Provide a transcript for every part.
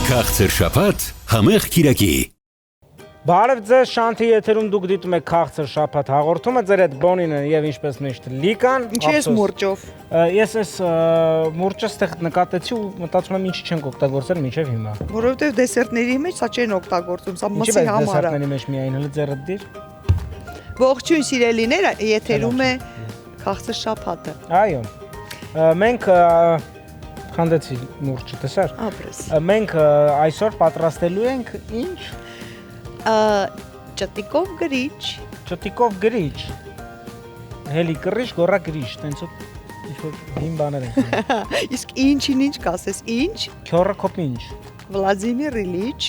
Քաղցր շաբաթ համեղ կիրակի։ Բարև ձեզ, Շանթի եթերում դուք դիտում եք Քաղցր շաբաթ հաղորդումը, ձեր հետ Բոնինը եւ ինչպես միշտ Լիկան։ Ինչի՞ ես մուրճով։ Ես այս մուրճը ստեղ նկատեցի ու մտածում եմ ինչի չենք օգտագործել մինչեւ հիմա։ Որովհետեւ դեսերտների մեջ սա չեն օգտագործում, սա մսի համար է։ Դեսերտների մեջ միայն հենց ձեռդ դիր։ Ողջույն սիրելիներ, եթերում է Քաղցր շաբաթը։ Այո։ Մենք քանդեցի մուրճը, տեսար։ Ապրես։ Մենք այսօր պատրաստելու ենք ինչ։ Ճտիկով գրիչ։ Ճտիկով գրիչ։ Հելի կռիչ, գոռա գրիչ, տենց ինչ-որ հին բաներ են։ Իսկ ինչին ինչ կասես, ինչ։ Քյորը կոպինչ։ Վլադիմիր Իլիչ։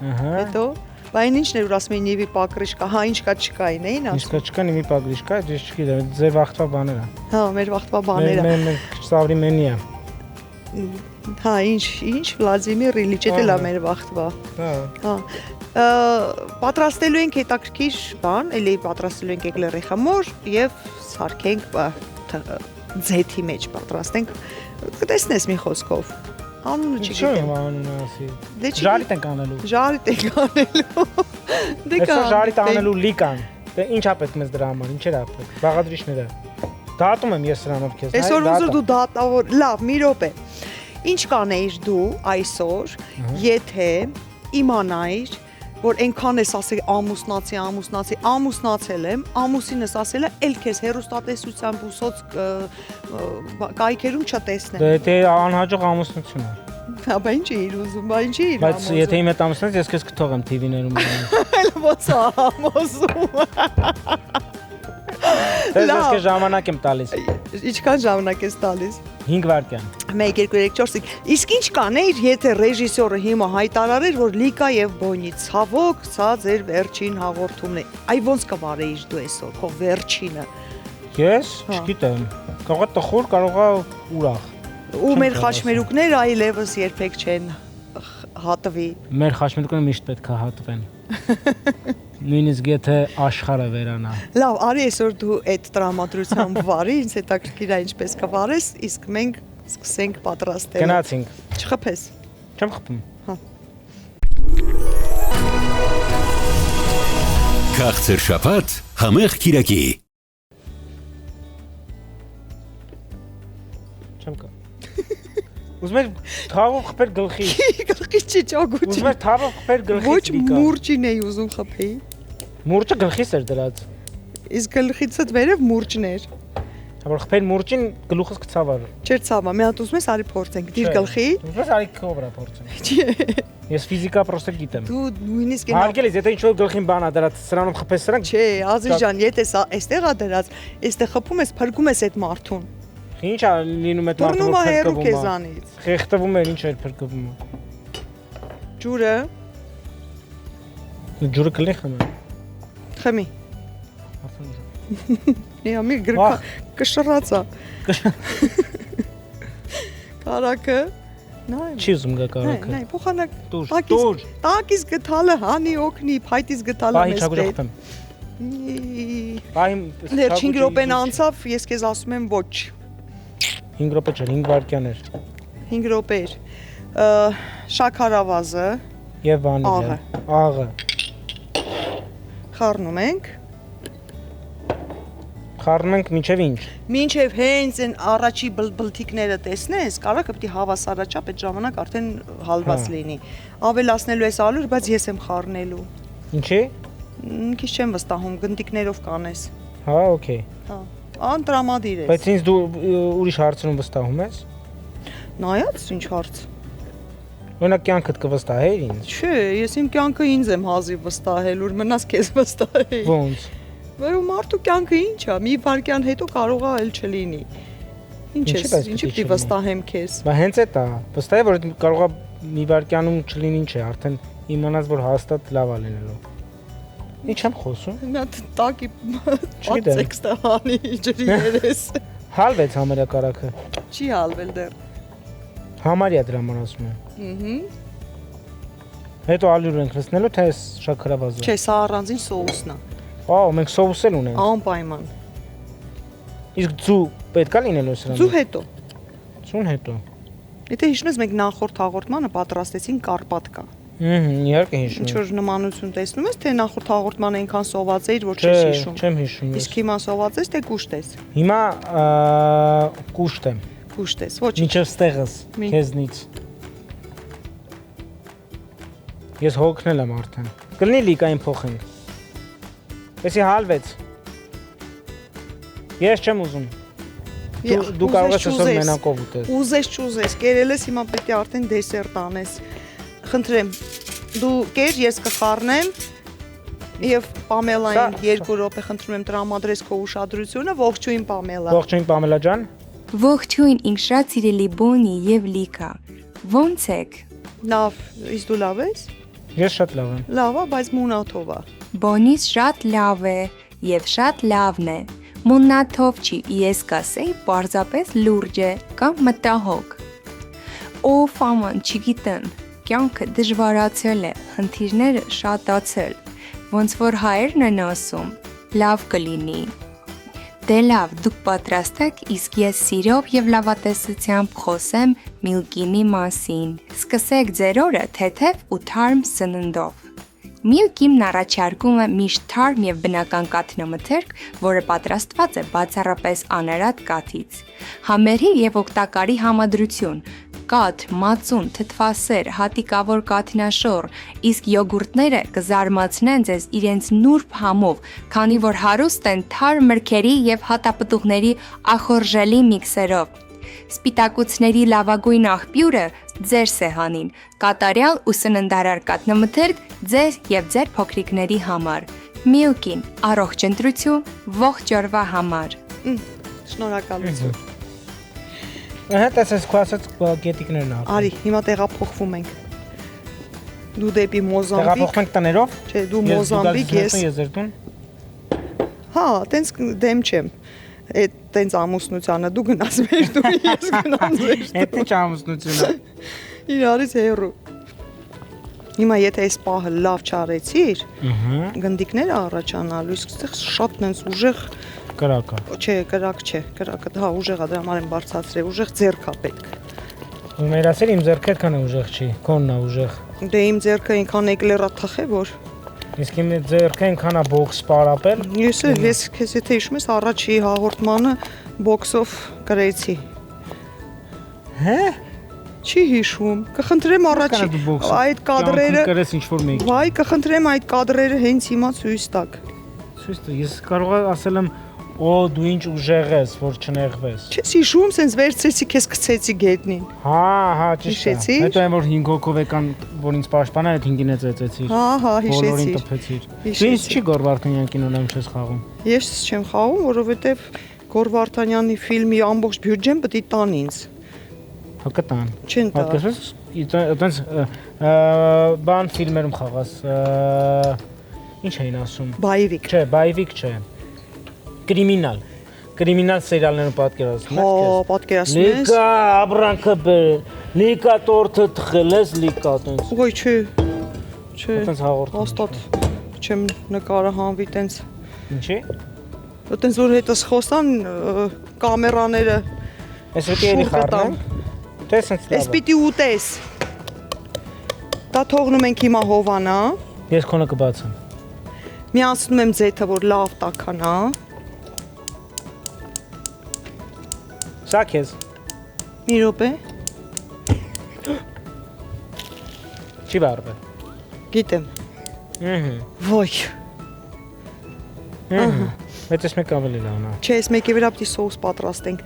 Ահա։ Հետո բայն ինչն էր որ ասում էին Եվի Պակրիշկա, հա ինչ կա չկային էին ասում։ Իսկ չկա նիմի պագրիշկա, ես չգիտեմ, ձեր վախտվա բաները։ Հա, մեր վախտվա բաները։ Մեր Սավրիմենիա։ Հա, ինչ Վլադիմիր Իլիչ էլ է մեր վախտվա։ Հա։ Պատրաստելու ենք հետաքրքիր բան, էլի պատրաստելու ենք էկլերի խմոր եւ սարքենք ձեթի մեջ պատրաստենք։ Կտեսնես մի խոսքով։ Անունը Ինչու՞ չգիտեմ։ եմ անունը ասի։ Դե Ժարիտ ենք անելու։ Ժարիտ ենք անելու։ Դե Այսօր ժարիտ անելու Լիկան։ Դե ինչա պետք մեզ դրա համար, ինչեր ա պետք։ Բաղադրիչները։ Դատում եմ ես սրանով քեզ։ Այսօր ուզում դու դատավոր, լավ, մի րոպե։ Ինչ կանեիր դու այսօր, եթե իմանայիր, որ այնքան ես ասել ամուսնացել եմ, ամուսինս ասել է, էլ քեզ հերոստատեսությամբ ուսոց կայքերում չտեսնեմ։ Դե անհաջող ամուսնություն է։ Հա, բա ինչ էիր ուզում, բա ինչ էիր Բայց եթե իմ հետ ամուսնանաս, ես քեզ կթողեմ TV-ներում։ Էլ ո՞նց է ամուսում։ Դες ես քեզ ժամանակ եմ տալիս։ Ինչքան ժամանակ ես տալիս։ 5 վայրկյան։ 1 2 3 4 5 Իսկ ինչ կանեիր, եթե ռեժիսորը հիմա հայտարարեր, որ Լիկա եւ Բոնի ցավոք, սա ձեր վերջին հաղորդումն է։ Այ ոնց կվարեիր դու այսօր, քո վերջինը։ Ես չգիտեմ։ Կարող է տխուր, կարող է ուրախ։ Ու մեր խաչմերուկները այլևս երբեք չեն հատվի։ Մեր խաչմերուկները միշտ պետք է հատվեն։ Նույնիսկ եթե աշխարհը վերանա։ Լավ, արի այսօր դու այդ տրամադրությամբ վարի, ինձ հետաքրքիր է ինչպես կվարես, իսկ մենք սկսենք պատրաստել։ Գնացինք։ Չխփես։ Չեմ խփում։ Հա։ Քաղցր շաբաթ համեղ կիրակի։ Չեմ կա։ Ուզում եք թավով խփել գլխի։ Գլխի չի ճագուճի։ Ուզում եք թավով խփել գլխի։ Ոչ մուրճին էի ուզում խփեի։ Մուրճը գլխիս էր դրած։ Իսկ գլխիցդ վերև մուրճներ։ Որ խփել մուրճին գլուխս կցավար։ Չէր ցավա, մի հատ ուզում ես արի փորձենք։ Դիր գլխի։ Ուզում ես արի կոբրա փորձեմ։ Ես ֆիզիկա պրոստը գիտեմ։ Դու նույնիսկ Հարգելիս, եթե ինչ-որ գլխին բան ա դրած, սրանով խփես սրանք։ Չէ, Ազրի ջան, եթե սա այստեղ ա դրած, այստեղ խփում ես, փրկում ես այդ մարդուն։ Ինչ ա լինում այդ մարդը, Բռնում է հերու փրկվում է։ քեզանից։ Խեղդվում է, ինչ էր փրկվում։ Ջուրը Ջուրը կլի խմի։ խմի։ Մի գրկա կշռացա։ Կարակը նայ։ Չի ուզում գա կարակը։ Նայ, փոխանակ։ Տուր։ Տակից գտալը հանի օգնի, փայտից գտալը Բահի մեզ չագուժախտեմ։ պետ։ Դեռ 5 րոպեն անցավ, ես քեզ ասում եմ ոչ։ 5 րոպե չէ, 5 վայրկյան էր։ 5 րոպեր։ Շաքարավազը Եվ վանիլը։ Աղը։ խառնում ենք։ Խառնում ենք մինչև ինչ։ Մինչև հենց այն առաջի բլթիկները տեսնես, կարա կպետք է հավասարաչափ այդ ժամանակ արդեն հալված լինի։ Ավելացնելու ես ալուր, բայց ես եմ խառնելու։ Ինչի։ Քիչ չեմ վստահում, գնդիկներով կանես։ Հա, օքեյ։ Հա, անտրամադիր ես։ Բայց ինձ դու ուրիշ հարցերում վստահում ես։ Նայած ինչ հարց։ Օրինակ կյանքդ կվստահեր ինձ։ Չէ, ես իմ կյանքը ինձ եմ հազիվ վստահել, որ մնաս քեզ վստահեի։ Ոնց։ Որը մարդու կյանքը ինչ է, մի վարքյան հետո կարող է էլ չլինի։ Ինչ ես, ինչի՞ պիտի վստահեմ քեզ։ Բա հենց այդ է, վստահ է որ կարող է մի վարքյանում չլինի ինչ է, արդեն իմանաս որ հաստատ լավ է լինելու։ Ինչ եմ խոսում։ Նա տակի տեքստը հանի ջրի երես։ Հալվեց համարյա կարակը։ Չի հալվել դեռ։ Համարյա դրա համար ասում եմ։ Հետո ալյուր ենք լցնելու թե շաքարավազը։ Չէ, սա առանձին սոուսն է։ Մենք սոուս էլ ունենք։ Անպայման։ Իսկ ձու պետք է լինելու սրանց։ Ձու հետո։ Ձուն հետո։ Եթե հիշում ես, մենք նախորդ հաղորդմանը պատրաստեցին կարպատկա։ Իհարկե հիշում Ինչ եմ։ որ նմանություն տեսնում ես, թե նախորդ հաղորդմանը այնքան սոված էիր, որ չես հիշում։ Չեմ հիշում։ Իսկ հիմա սոված ես, թե կուշտ ես։ Հիմա կուշտ եմ։ Կուշտ ես, ոչ։ Մինչև ստեղս քեզնից։ Ես հոգնել եմ արդեն։ Կլինի լիկային փոխենք։ Էսի հալվեց։ Ես չեմ ուզում։ Դու կարող ես այսօր մենակով ուտես։ Ուզես չուզես, կերել ես, հիմա պետք է արդեն դեսերտ անես։ Խնդրեմ, դու կեր, ես կխառնեմ եւ Պամելային 2 րոպե խնդրում եմ տրամադրես քո ուշադրությունը, ողջույն Պամելա։ Ողջույն Պամելա ջան։ Ողջույն ինձ շատ սիրելի Բոնի եւ Լիկա։ Ո՞նց եք։ Լավ, իսկ դու լավ ես։ Ես շատ լավ եմ։ Լավ է, բայց մունաթով է։ Բոնիս շատ լավ է եւ շատ լավն է։ Մունաթով չի, ես կասեի պարզապես լուրջ է կամ մտահոգ։ Ով աման չգիտեն, կյանքը դժվարացել է, խնդիրները շատացել։ Ոնց որ հայերն են ասում, լավ կլինի։ Դե լավ, դուք պատրաստ եք, իսկ ես սիրով եւ լավատեսությամբ խոսեմ Միլկինի մասին։ Սկսեք ձեր օրը թեթև ու թարմ սննդով։ Միլկին առաջարկում է միշտ թարմ եւ բնական կաթնամթերք, որը պատրաստված է բացառապես անարատ կաթից։ Համերի եւ օգտակարի համադրություն՝ կաթ, մածուն, թթվասեր, հատիկավոր կաթնաշոր, իսկ յոգուրտները կզարմացնեն ձեզ իրենց նուրբ համով, քանի որ հարուստ են թարմ մրգերի եւ հատապտուղների ախորժելի միքսերով։ Սպիտակուցների լավագույն աղբյուրը ձեր սեղանին, կատարյալ ու սննդարար կաթնամթերք ձեր եւ ձեր փոքրիկների համար։ Միլկին, առողջ ընտրություն, ողջ օրվա համար։ Շնորհակալություն։ Ահա տեսես քո ասած գետիկներն ա։ Արի, հիմա տեղափոխվում ենք։ Դու դեպի Մոզամբիկ։ Տեղափոխվում ենք տներով։ Չէ, դու Մոզամբիկ, ես։ Ես ձեր տուն։ Հա, տենց դեմ չեմ։ Այդ տենց ամուսնությանը դու գնաս մեր տուն, ես գնամ ձեր տուն։ Այդ ինչ ամուսնություն է։ Իրարից հեռու։ Հիմա եթե այս պահը լավ չարեցիր, գնդիկները առաջանալու, իսկ այդտեղ շատ նենց ուժեղ կրակա։ Չէ, կրակ չէ, կրակը հա ուժեղ է, դրա համար եմ բարձրացրել, ուժեղ ձեռք է պետք։ Ու մեր ասել իմ ձեռքը այդքան ուժեղ չի, քոնն է ուժեղ։ Դե իմ ձեռքը այնքան էկլերա թխ է, որ Իսկ իմ ձեռքը այնքան է բոքս պարապել։ ես քեզ եթե հիշում ես առաջի հաղորդմանը բոքսով կրեցի։ Հե՞։ Չի հիշում։ Կխնդրեմ առաջի այդ կադրերը կրես ինչ որ մեկ։ Վայ, կխնդրեմ այդ կադրերը հենց հիմա ցույց տաք։ Ցույց տա, ես կարող եմ ասել եմ, օ դու ինչ ուժեղ ես, որ չնեղվես։ Չես հիշում, սենց վերցրեցի քեզ գցեցի գետնին։ Հա, ճիշտ է։ Հիշեցի՞ր։ Հետո այն որ 5 հոգով եկան, որ ինձ պաշտպանան, այդ 5-ին է ծեծեցիր։ Հա, Բոլորին հիշեցի։ տպեցիր։ Հիշեցի։ Ինձ չի Գոր Վարդանյան կինոներում չես խաղում։ Ես չեմ խաղում, որովհետև Գոր Վարդանյանի ֆիլմի ամբողջ բյուջեն պետք է տան ինձ։ Հա կտան։ Չեն տա։ Պատկերացրես, այտենց բան ֆիլմերում խաղաս։ Ինչ էին ասում։ Բայվիկ։ Չէ, բայվիկ չէ։ Կրիմինալ։ Կրիմինալ սերիալներում պատկերացնում Հա, ես։ պատկերացնում ես։ Լիկա abranքը բեր։ Լիկա տորթը թխել ես, լիկա տենց։ Ոյ, չէ։ Չէ։ Տենց հաղորդում։ Հաստատ չեմ նկարահանվի տենց։ Ինչի։ Տենց որ հետս խոսան կամերաները։ Ես պետք է էլի խառնեմ։ Դե սենց լավ։ Էս պիտի ուտես։ Դա թողնում ենք հիմա հովանա։ Ես քոնը կբացեմ։ Միացնում եմ ձեթը, որ լավ տականա։ Սա քեզ։ Մի րոպե։ Չի բարբե։ Գիտեմ։ Ահա։ Ոյ։ Ահա։ Բայց ես մեկ ավելի լավն է։ Չէ, ես մեկի վրա պիտի սոուս պատրաստենք։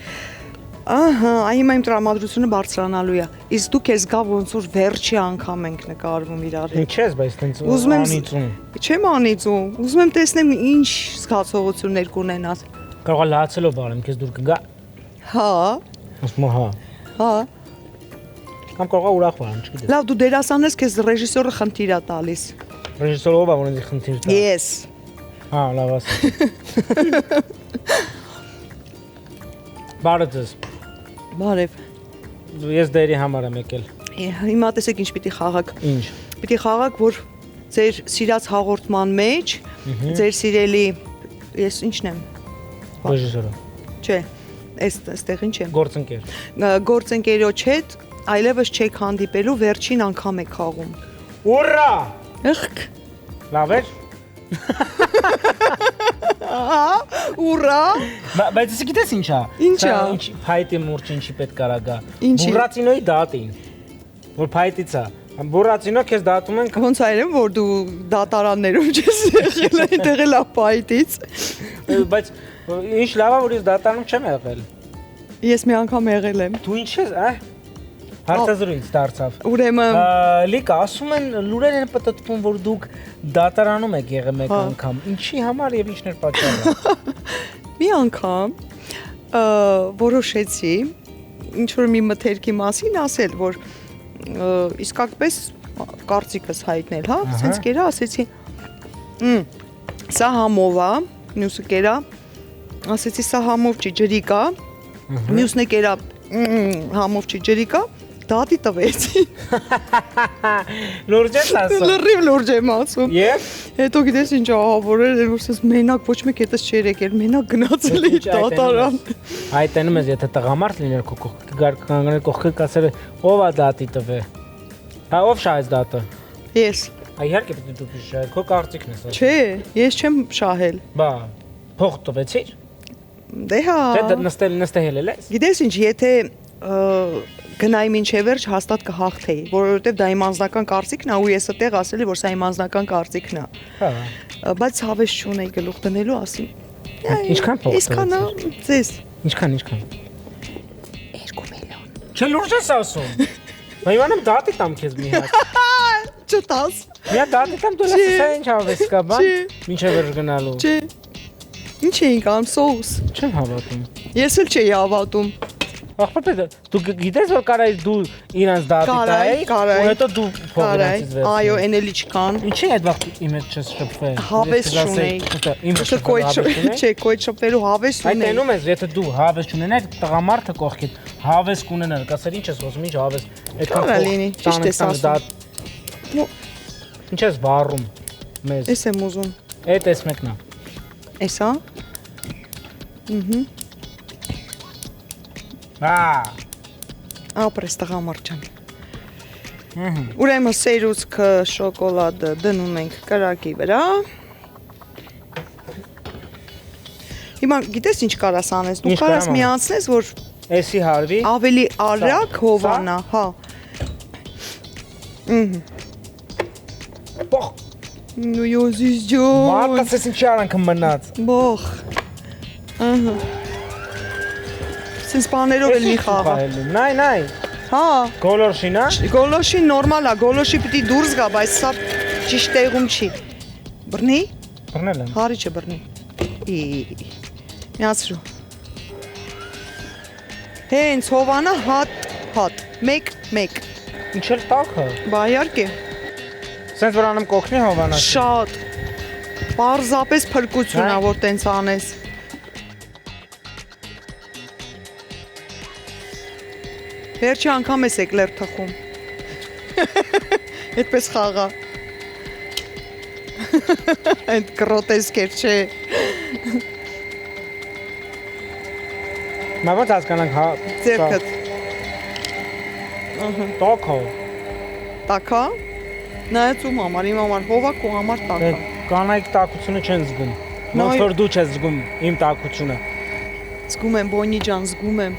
Ահա, հիմա իմ տրամադրությունը բարձրանալու է։ Իսկ դու քեզ գա ոնց որ վերջի անգամ ենք նկարվում իրար հետ։ Ինչ ես, բայց տենց Ուզում եմ անիծում։ Չեմ անիծում։ Ուզում եմ տեսնեմ ինչ զգացողություններ կունենաս։ Կարող է լացելով բարեմ, քեզ դուր կգա։ Հա, Ասում հա։ հա։ Կամ կարող է ուրախ բարեմ, չգիտես։ Լավ, դու դերասան ես, քեզ ռեժիսորը խնդիր է տալիս։ Ռեժիսորը ով է, որ ինձ խնդիր տա։ Ես։ Հա, լավ ասա։ Բարը ձեզ։ Բարև։ Ես դերի համար եմ եկել։ Հիմա տեսեք ինչ պիտի խաղաք։ Ինչ։ Պիտի խաղաք, որ ձեր սիրած հաղորդման մեջ ձեր սիրելի ես ինչն եմ։ Ռեժիսորը։ Չէ, այստեղ ինչ եմ։ Գործընկեր։ Գործընկերոջ հետ այլևս չեք հանդիպելու, վերջին անգամ եք խաղում։ Ուրա։ Ըխք։ Լավ էր։ Ուրա։ Բայց εσύ գիտես ինչա։ Ինչա։ Ինչ փայտի մուրճ ինչի պետք կարա գա։ Ինչի։ Բուրացինոյի դատին։ Որ փայտից է։ Բուրացինո քեզ դատում են Ոնց այրեմ, որ դու դատարաններում չես եղել, այնտեղ էլ ապայտից։ բայց ինչ լավ է որ ես դատարանում չեմ եղել։ Ես մի անգամ եղել եմ։ Դու ինչ ես, Հարցազրույց դարձավ։ Ուրեմն Լիկա, ասում են լուրեր են պատտվում, որ դուք դատարանում եք եղել մեկ անգամ։ Ինչի համար եւ ինչն էր պատճառը։ մի անգամ որոշեցի ինչ որ մի մթերքի մասին ասել, որ իսկապես կարծիքս հայտնել, հա, ասենց կերա, ասեցի սա համով է, մյուսը կերա, ասեցի սա համով չի, ջրի կա, մյուսն է կերա համով չի, ջրի կա, դատի տվեցի։ Լուրջ ես ասում։ Լրիվ լուրջ եմ ասում։ Եվ Հետո գիտես ինչ ահավորել էր, որ ասես մենակ ոչ մեկ հետս չէր եկել, մենակ գնացել էի դատարան։ Այտենում ես, եթե տղամարդ լիներ քո կողքը, գար կանգնել կողքը կասել ով է դատի տվե։ Հա ով շահեց դատը։ Ես։ Իհարկե պետք է դու շահես, քո կարծիքն է սա։ Չէ, ես չեմ շահել։ Բա, փող տվեցիր։ Դե հա։ Դե նստել ես։ Գիտես ինչ, եթե գնայի մինչև վերջ հաստատ կհաղթեի, որովհետև դա իմ անձնական կարծիքն է ու ես այդտեղ ասել եմ, որ սա իմ անձնական կարծիքն է։ Հա։ Բայց հավես չունեի գլուխ դնելու, ասի։ Ինչքան փող Իսկան ձեզ։ Ինչքան։ 2 միլիոն։ Չէ լուրջ ես ասում։ Բայց իմանամ դատի տամ քեզ մի հատ։ Չտաս։ Մի հատ դատի տամ դու լսես ինչ հավես կա բան։ Մինչև վերջ գնալու։ Չէ։ Ինչ էինք անում սոուս։ Չեմ հավատում։ Ես էլ չէի հավատում։ Ախպետ դու գիտես որ կարայի դու իրանց դատի տայի ու հետո դու փողերից վերցնես։ Այո, այն էլի չկան։ Ինչի այդ վաղ իմ հետ չես շփվել։ Հավես չունեի։ Իմ Չէ, կոյ շփվելու հավես ունեի։ Այդ տենում ես, եթե դու հավես չունենար, տղամարդը կողքիդ հավես կունենար, կասեր ինչ ես խոսում, ինչ հավես։ Կարա լինի, ճիշտ ես ասում։ Ինչ ես վառում մեզ։ Էս եմ ուզում։ Էդ էս մեկն է։ Էսա։ Ապրես տղամարդ ջան։ Ուրեմն սերուցքը շոկոլադը դնում ենք կրակի վրա։ Հիմա գիտես ինչ կարաս անես, դու կարաս միացնես, որ էսի հարվի ավելի արագ հովանա, հա։ Բոխ։ Նու յոզիս ջոն։ Մարտաս ես ինչի արանքը մնաց։ Բոխ։ Ահա։ Սենց բաներով էլ մի խաղա։ Նայ։ Հա։ Գոլորշին, հա։ Գոլոշին նորմալ է, գոլոշի պիտի դուրս գա, բայց սա ճիշտ տեղում չի։ Բռնի։ Բռնել եմ։ Հարի չբռնի։ Միացրու։ Հենց հովանա հատ, մեկ։ Ինչ էլ տակը։ Բա իհարկե։ Սենց որ անեմ կոքնի հովանա։ Շատ։ Պարզապես փրկություն ա, որ տենց անես։ Վերջի անգամ ես էկլեր թխում։ Այդպես խաղա։ Այդ գրոտեսկ էր, չէ։ Մա ոնց հասկանանք հա։ Ձերքդ։ Տակը։ Տակա։ Նայած ում համար, իմ համար հովակ ու համար տակա։ Կանայք տակությունը չեն զգում։ Ոնց որ դու չես զգում իմ տակությունը։ Զգում եմ, Բոնի ջան, զգում եմ։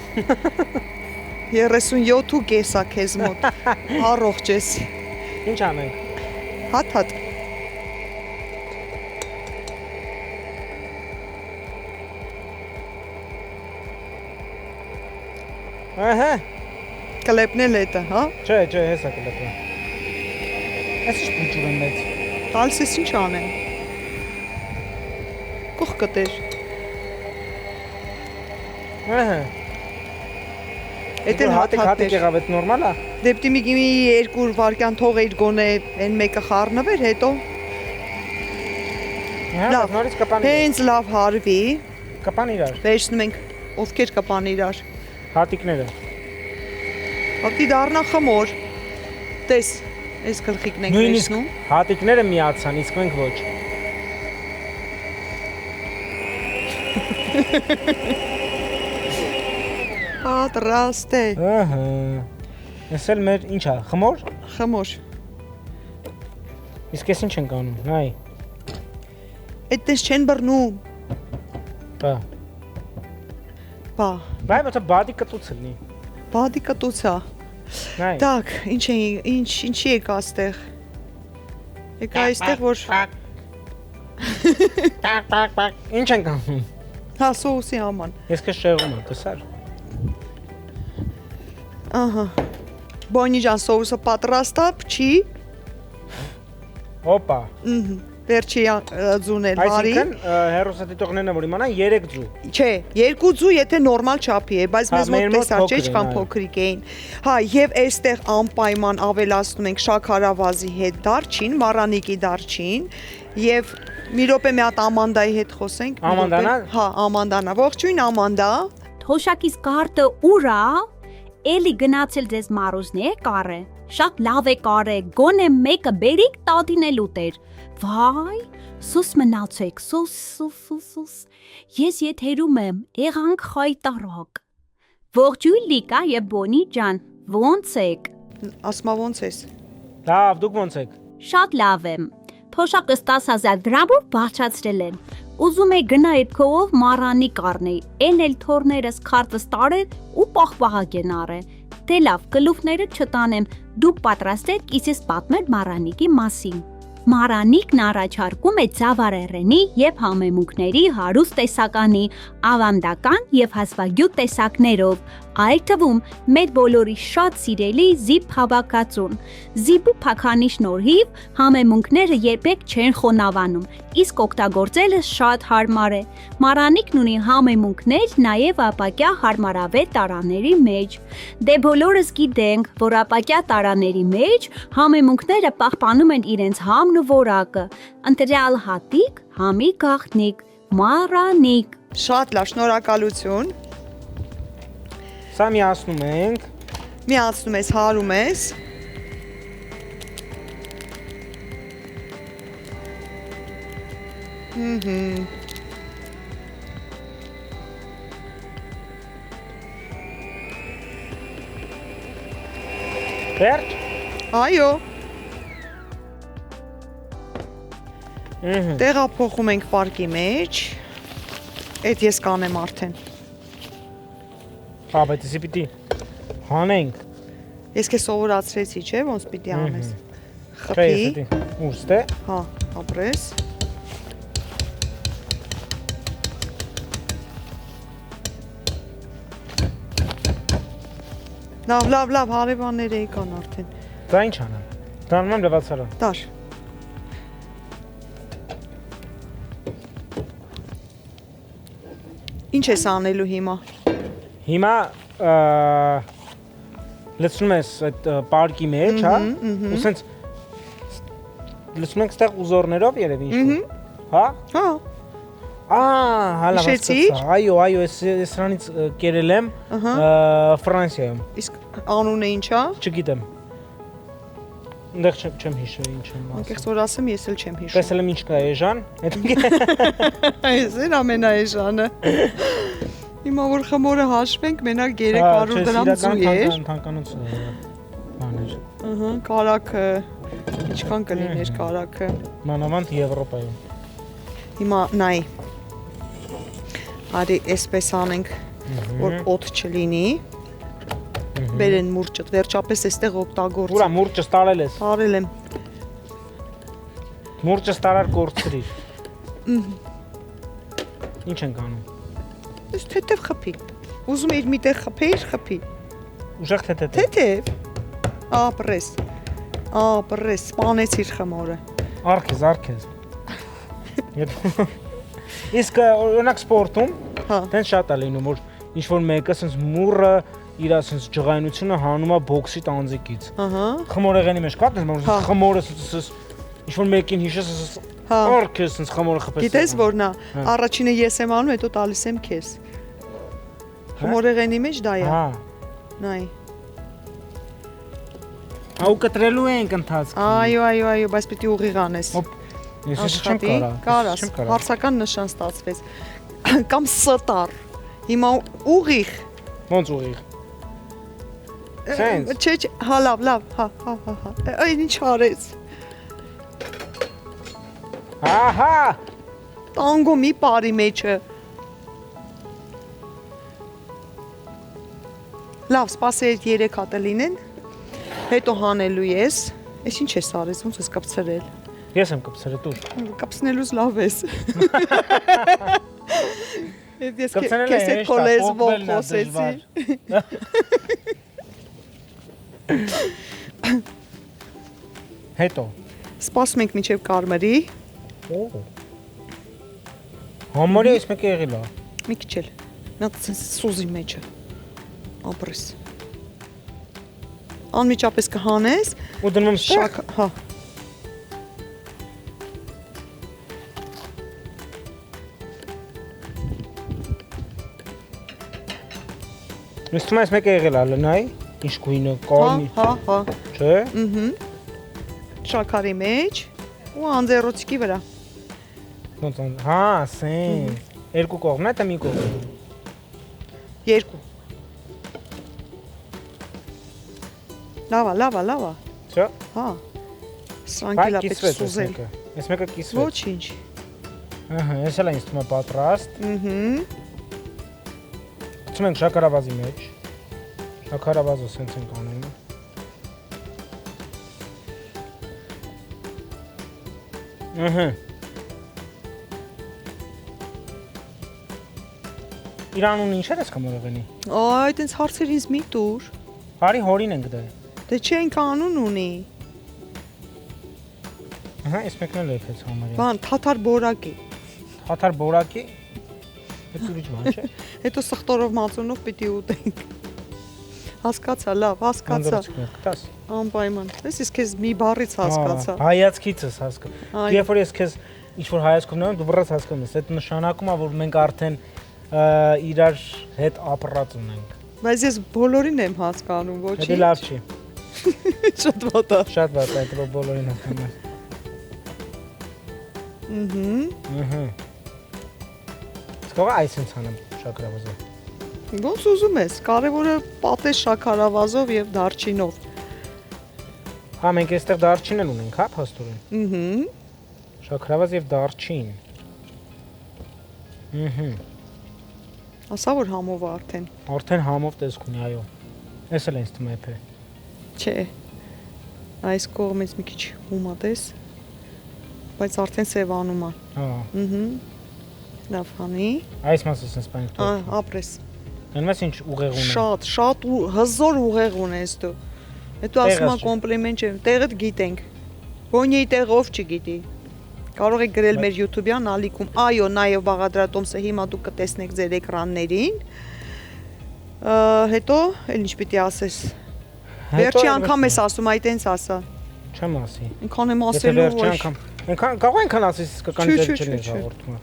37.5 է քեզ մոտ։ Առողջ ես։ Ինչ անենք։ Հատ։ Ահա։ Կլեպնել էտը, հա։ Չէ, հեսա կլեպը։ Այս ինչ փուճուր եմ մեծ։ Տալիս ես ինչ անեմ։ Կող կտեր։ Ահա։ Էդ էլ հատիկ եղավ, էդ նորմալ է։ Դեպտի մի 2 վարկյան թողեր գոնե այն մեկը խառնվեր, հետո Լավ, նորից կպան իրար։ հենց լավ հարվի, Կպան իրար։ վերցնում ենք ովքեր կպան իրար։ Հատիկները։ Հատի դառնա խմոր։ Տես, այս գլխիկն ենք վերցնում։ Հատիկները միացան, իսկ մենք ոչ։ Պատրաստ է։ Ահա։ Էս էլ մեր ինչ է, խմոր։ Խմոր։ Իսկ ես ինչ ենք անում, նայ։ Այդտես չեն բռնում։ Բա։ Բա, Բայ մոտ բադի կտուց լինի։ բադի կտուցա։ Նայ։ Так, ինչի եկա այստեղ։ Եկա այստեղ որ Ինչ ենք անում։ հա սոուսի աման։ Ես քեզ շեղում եմ, տեսար։ Ահա։ Բոնի ջան սոուսը պատրաստ է, չի։ Հոպա։ Վերջի ձունել բարի։ Այսինքն հերոսատիտողներն որ իմանան 3 ձու։ Չէ, 2 ձու եթե նորմալ չափի է, բայց մեզ մոտ տեսար չէ, ինչքան փոքրիկ էին։ Հա, եւ այստեղ անպայման ավելացնում ենք շաքարավազի հետ դարչին, մառանիկի դարչին եւ մի րոպե մի հատ ամանդայի հետ խոսենք։ Ամանդանա։ Հա, ամանդանա։ Ողջույն ամանդա։ Թոշակից կարտը ուրա, էլի գնացել ձեզ մարուզնի կարը։ Շատ լավ է կարը, գոնե մեկը բերիք տատին էլ ուտեր։ Վայ, սուս մնացեք, սուս։ Ես եթերում եմ, եղանք խայտարակ։ Ողջույն լիկա եւ բոնի ջան, ոնց եք։ Ասմա ոնց ես։ Լավ, դուք ոնց եք։ Շատ լավ եմ։ Թոշակը 10,000 դրամով բարձրացրել են։ Ուզում եք գնա այդ քով մարանի կառնեի, են էլ թորներս քարտս տարել ու պաղպաղակեն առե։ Դե լավ, գլուխները չտանեմ, դուք պատրաստեք, իսկ ես պատմեմ մարանիկի մասին։ Մարանիկն առաջարկում է ծավարերենի եւ համեմունքների հարուստ տեսականի, ավանդական եւ հազվագյուտ տեսակներով, այդ թվում մեր բոլորի շատ սիրելի զիպ հավաքածուն։ Զիպու փականի շնորհիվ համեմունքները երբեք չեն խոնավանում, իսկ օգտագործելը շատ հարմար է։ Մարանիկն ունի համեմունքներ նաեւ ապակյա հարմարավետ տարաների մեջ։ Դե բոլորս գիտենք, որ ապակյա տարաների մեջ համեմունքները պահպանում են իրենց համն ու որակը, ընտրյալ հատիկ, համի գաղտնիք, մարանիկ։ Շատ լավ, շնորհակալություն։ Սա միացնում ենք։ Միացնում ես, հարում ես։ Վերջ։ Այո։ Տեղափոխում ենք պարկի մեջ։ Այդ ես կանեմ արդեն։ Հա, բայց էսի պիտի հանենք։ Ես քեզ սովորացրեցի, չէ՞, ոնց պիտի անես։ Չէ, Խփի։ էսի ուստե։ Հա, ապրես։ Լավ, հարևանները եկան արդեն։ Դա ինչ անեմ։ Դառնում եմ լվացարան։ Դար։ Ինչ ես անելու հիմա։ Հիմա լցնում ես այդ պարկի մեջ, հա, ու սենց լցնում ենք ստեղ ուզորներով երևի ինչ-որ, հա։ Հա։ Հալա Հիշեցի՞ր։ Այո, ես սրանից կերել եմ Ֆրանսիայում։ Իսկ անունը ի՞նչ է։ Չգիտեմ։ Այնտեղ չեմ հիշել ինչ եմ ասում։ Անկեղծ որ ասեմ, ես էլ չեմ հիշում։ Տեսել եմ ինչ կա էժան, Այս էր ամենաեժանը։ Հիմա որ խմորը հաշվենք, մենակ 300 դրամ ձու էր։ Թանկանոց բաներ։ Ահա, կարակը ինչքան կլիներ կարակը։ Մանավանդ Եվրոպայում։ Հիմա նայ։ Արի այսպես անենք, որ օդ չլինի։ Բերեն մուրճը, վերջապես այստեղ օգտագործի։ Ուրա մուրճը ստարել ես։ Արել եմ։ Մուրճը ստարար կորցրիր։ Ինչ ենք անում։ Ես թեթև խփի։ Ուզում էիր միտեղ խփեիր, խփի։ Ուժեղ թե։ Թեթև։ Ապրես։ Սպանեցիր խմորը։ Արքես։ Իսկ օրինակ սպորտում, Հա։ դեն շատ է լինում, որ ինչ որ մեկը sense մուրը իր sense ջղայնությունը հանում է բոքսի տանձիկից։ Ահա։ Խմորեղենի մեջ կա, դες խմորը ինչ որ մեկին հիշես, արքես sense խմորը խփես։ Գիտես որն է, առաջինը ես եմ անում, հետո տալիս եմ քեզ։ Խմորեղենի մեջ դա է։ Հա։ Նայ։ Ահա կտրելու ենք ընթացքում։ Այո, բայց պիտի ուղիղ անես։ Ես չեմ կարա։ Կարաս, հարցական նշան ստացվեց։ Կամ ստար։ Հիմա ուղիղ։ Ոնց ուղիղ։ Սենց։ Չէ, հա լավ, հա։ Այն ինչ արեց։ Ահա։ Տանգո մի բարի մեջը։ Լավ, սպասեր 3 հատ լինեն։ Հետո հանելու ես։ Էս ինչ ես արես, ոնց ես կապցրել։ Ես եմ կպցրել դու։ Կապցնելուց լավ ես։ Ես Կպցնելը քեզ հետ հեշտ է, կոլեզվով փոխվելն է խոսեցի։ Հետո։ Սպասում ենք մինչև կարմրի։ Համարի ես մեկ եղել է։ Մի քիչ էլ։ Նա սուզի մեջը։ Ապրես։ Անմիջապես կհանես։ Ու դնում եմ Շակ, հա։ Ինձ թվում է ես մեկ եղել է, լնայ, ինչ գույնը, կարմիր, Հա։ չէ։ Շաքարի մեջ ու անձեռոցիկի վրա։ Ոնց ան, հա, սեն։ Երկու կողմն է, թե մի կողմ։ 2։ Լավա։ Չէ։ Հա։ Սրանք Բայ էլ է պետք կիսվեց ես սուզել։ մեկը։ Ես մեկը կիսվեց։ Ոչինչ։ Ահա, ես էլ ինձ թվում է պատրաստ։ Ահա։ Գցում ենք շաքարավազի մեջ։ Շաքարավազը սենց ենք անում։ Ահա։ Իրանուն ինչ էր ես կամորողենի։ Այ, տենց հարցեր ինձ մի տուր։ Բարի հորին ենք դե։ Դե չէ ինք անուն ունի։ Ահա, ես մեկն էլ եփեց համարի։ Բան, թաթար բորակի։ Թաթար բորակի։ Այդ ուրիշ բան չէ։ Հետո սխտորով մածունով պիտի ուտենք։ Հասկացա, լավ, հասկացա։ Գտաս։ Անպայման։ Ես քեզ մի բառից հասկացա։ Հայացքիցս հասկա։ Այո։ Երբ որ ես քեզ ինչ որ հայացքով նայում, դու բռած հասկանում ես, այդ նշանակում է, որ մենք արդեն իրար հետ ապրած ունենք։ Բայց ես բոլորին եմ հասկանում, Դա ոչինչ։ լավ չի։ Շատ վատ է։ Շատ վատ է, դա բոլորին հասկանում ես։ Ահա։ Սկսող այսինչ անեմ շաքարավազը։ Ոնց ուզում ես, կարևորը պատես շաքարավազով եւ դարչինով։ Հա, մենք այստեղ դարչին էլ ունենք, հա, փաստորեն։ Շաքարավազ եւ դարչին։ Ասա որ համով է արդեն։ Արդեն համով տեսք ունի, այո։ Էս էլ ինձ թվում է էփե։ Չէ։ Այս կողմից մի քիչ հումա տես։ Բայց արդեն սևանում է։ Հա։ Լավ հանի։ Այս մասը sense բանք թող։ Ապրես։ Այնպես ինչ ուղեղ ունեն։ Շատ ու հզոր ուղեղ ունես դու։ Հետո ասում Տեղը եմ կոմպլիմենտ չէ։ Տեղդ գիտենք։ Բոնիի տեղով չգիտի։ Կարող եք գրել մեր YouTube-յան ալիքում։ Այո, նաև Բաղադրատոմսը հիմա դուք կտեսնեք ձեր էկրաններին։ Հետո էլ ինչ պիտի ասես։ Վերջի անգամ ես ասում, այ տենց ասա։ Չեմ ասի։ Ինքան եմ Եթե ասելու վերջի ոչ։ անգամ։ Այնքան կարող այնքան ասես իսկական ձեր չնես հաղորդումը։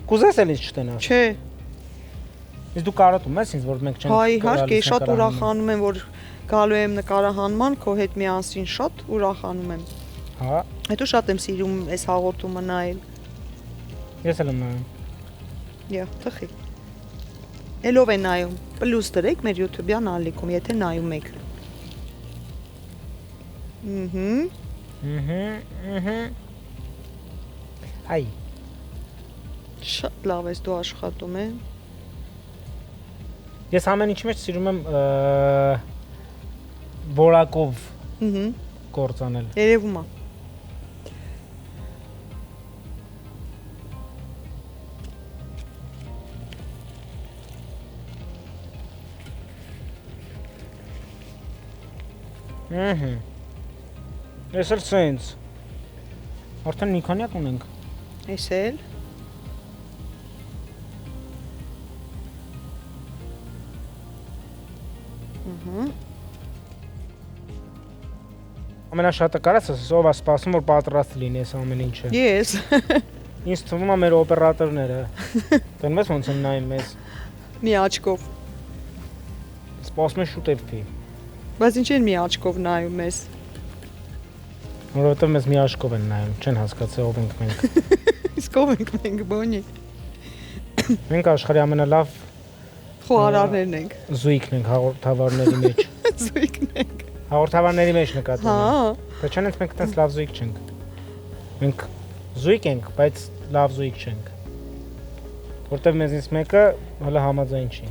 Կուզես էլ ինձ չտենաս։ Չէ։ Իսկ դու կարոտում ես ինձ, որ մենք չենք։ Հա, իհարկե, շատ ուրախանում եմ, որ գալու եմ նկարահանման, քո հետ միասին շատ ուրախանում եմ։ Հա, Հետո շատ եմ սիրում այս հաղորդումը նայել։ ես էլ եմ նայում։ Եա, թխի։ Էլով է նայում։ Պլյուս դրեք մեր YouTube-յան ալիքում, եթե նայում եք։ Այ, Շատ լավ ես դու աշխատում ես։ ես ամեն ինչի մեջ սիրում եմ որակով գործ անել։ Երևում է։ Ես էլ սենց։ Արդեն մի քանյակ ունենք։ Էս էլ։ Ամենաշատը կարաս ասես, ով է սպասում, որ պատրաստ լինի այս ամեն ինչը։ Ես։ Ինձ թվում է մեր օպերատորները։ Դեռ մեզ ոնց են նայում մեզ։ Մի աչքով։ Սպասում են շուտ էփի։ Բայց ինչ են մի աչքով նայում ես։ Որովհետև մեզ մի աշկով են նայում, չեն հասկացել ով ենք մենք։ Իսկ ով ենք մենք բոնի։ Մենք աշխարհի ամենալավ Խոհարարներն ենք։ զույգն ենք հաղորդավարների մեջ։ Զույգն ենք։ Հաղորդավարների մեջ նկատում եմ։ Հա։ Դա չեն մենք այդպես լավ զույգ չենք։ Մենք զույգ ենք, բայց լավ զույգ չենք։ Որտեվ մեզնից մեկը հələ համաձայն չի։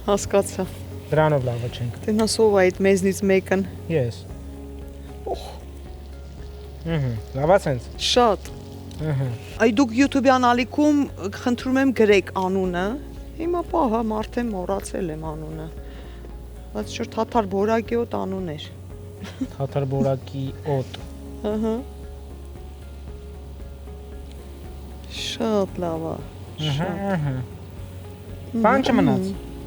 Հասկացա։ Դրանով լավը չենք։ Տենասով այդ մեզնից մեկն։ Yes։ Լավա sense։ Շատ։ Այ դուք YouTube-յան ալիքում խնդրում եմ գրեք անունը։ Հիմա պահա մարդը մոռացել եմ անունը։ Բայց շուտ թաթար բորակի օտ անուն էր։ Թաթար բորակի օտ։ Ահա։ Շատ լավ է։ Բան չմնաց։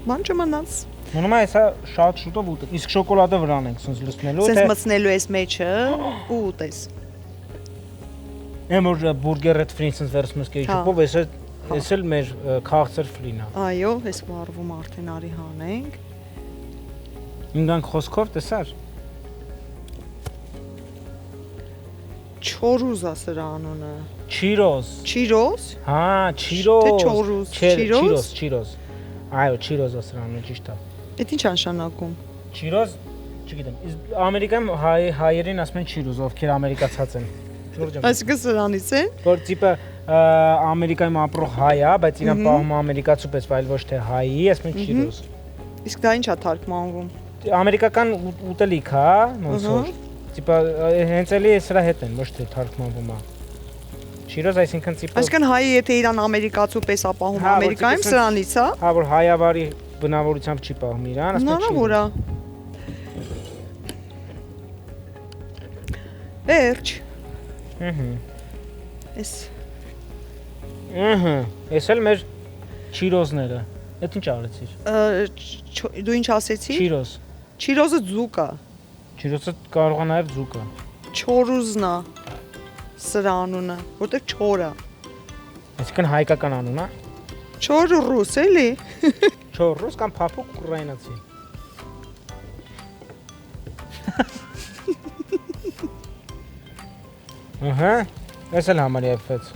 Բան չմնաց։ Մնում է հեսա շատ շուտով ուտել։ Իսկ շոկոլադը վրան ենք սենց լցնելու Սենց մտցնելու ես մեջը ու ուտես։ Եմ որ բուրգերը ֆրինսենս վերցնես կեչուպով, ես էլ մեր քաղցր ֆլինա։ Այո, ես վարվում արդեն արի հանենք։ Ինգանք խոսքով տեսար։ Չորուզա սրա անունը։ Չիրոս։ Չիրոս։ Հա, չիրոս։ Թե չորուզ, չիրոս։ Չիրոս։ Այո, չիրոզը սրա անունը ճիշտ է։ Էդ ինչ անշանակում։ Չիրոս, չգիտեմ։ Իսկ Ամերիկայում հայերին ասում են չիրոզ, ովքեր ամերիկացած են։ Այսինքն սրանից է։ Որ տիպը Ամերիկայում ապրող հայ է, բայց իրան պահում ամերիկացու պես, այլ ոչ թե հայի, ասում են չիրոզ։ Իսկ դա ի՞նչ է թարգմանվում։ Ամերիկական ուտելիք է, ոնց որ։ Տիպը հենց էլի սրա հետ են, ոչ թե թարգմանվում է։ Չիրոզ, այսինքն տիպը։ Այսինքն հայը եթե իրան ամերիկացու պես է պահում Ամերիկայում սրանից է։ Հա, որ հայավարի բնավորությամբ չի պահում իրան, ասում են Հնարավոր է։ Վերջ։ Էս։ Էս էլ մեր չիրոզները։ Էդ ինչ արեցիր։ Դու ինչ ասեցի։ Չիրոզ։ Չիրոզը ձուկ է։ Չիրոզը կարող է նաև ձուկը։ Չորուզն է սրա անունը, որտեղ չոր է։ Այսինքն հայկական անուն է։ Չոր ռուս էլի։ Չորուս կամ փափուկ ուկրաինացի։ Ահա, ես էլ համարի այդպես։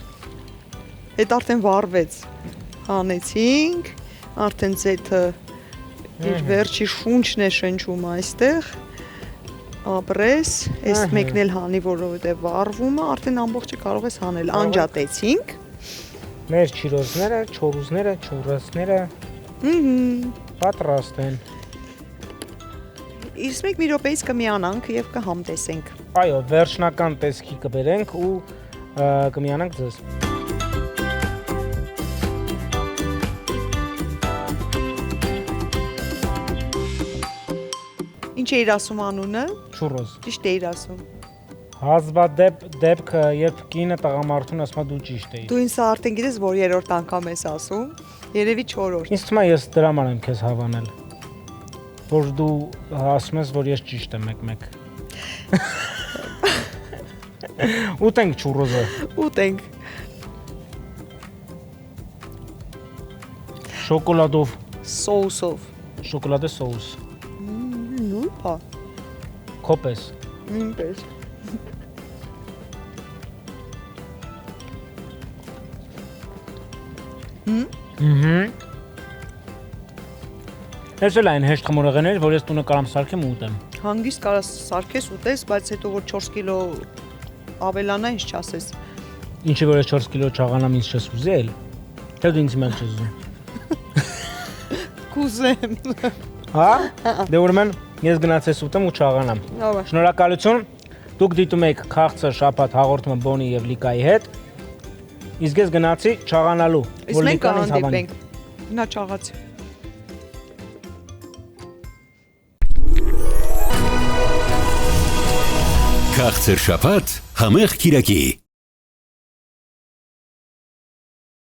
Այդ արդեն վառվեց։ Հանեցինք, արդեն ձեթը իր վերջի շունչն է շնչում այստեղ։ Ապրես, այս մեկն էլ հանի, որովհետև վառվում է, արդեն ամբողջը կարող ես հանել։ Անջատեցինք։ Մեր չիրոզները, չորուզները, չորացները պատրաստ են։ Իսկ մեկ մի րոպեից կմիանանք եւ կհամտեսենք։ Այո, վերջնական տեսքի կբերենք ու կմիանանք ձեզ։ Ինչ էիր ասում անունը։ Չուրոզ։ Ճիշտ էիր ասում։ Հազվադեպ դեպքը, երբ կինը տղամարդուն ասում է դու ճիշտ էիր։ Դու ինձ արդեն գիտես, որ երրորդ անգամ ես ասում, երևի 4-րդ։ Ինձ թվում է ես դրա համար եմ քեզ հավանել։ Որ դու ասում ես, որ ես ճիշտ եմ մեկ-մեկ։ Ուտենք չուրոզը։ Ուտենք։ Շոկոլադով, Սոուսով։ շոկոլադե սոուս։ Նույնպա։ Քոպես։ Նույնպես։ Ես էլ այն հեշտ խմորեղեներ, որ ես տունը կարամ սարքեմ ու ուտեմ։ Հանգիստ կարաս սարքես ուտես, բայց հետո որ 4 կիլո ավելանա, ինչ չասես։ Ինչի որ ես 4 կիլո չաղանամ, ինձ չես ուզել։ Թե դու ինձ մենք չես ուզում։ Կուզեմ։ Հա? Դե ուրեմն ես գնացես ուտեմ ու չաղանամ։ Լավ է։ Շնորհակալություն։ Դուք դիտում եք Քաղցր շաբաթ հաղորդումը Բոնի եւ Լիկայի հետ։ Իսկ ես գնացի չաղանալու, որ Լիկան ինձ հավանի։ Նա չաղացի։ Քաղցր շաբաթ համեղ կիրակի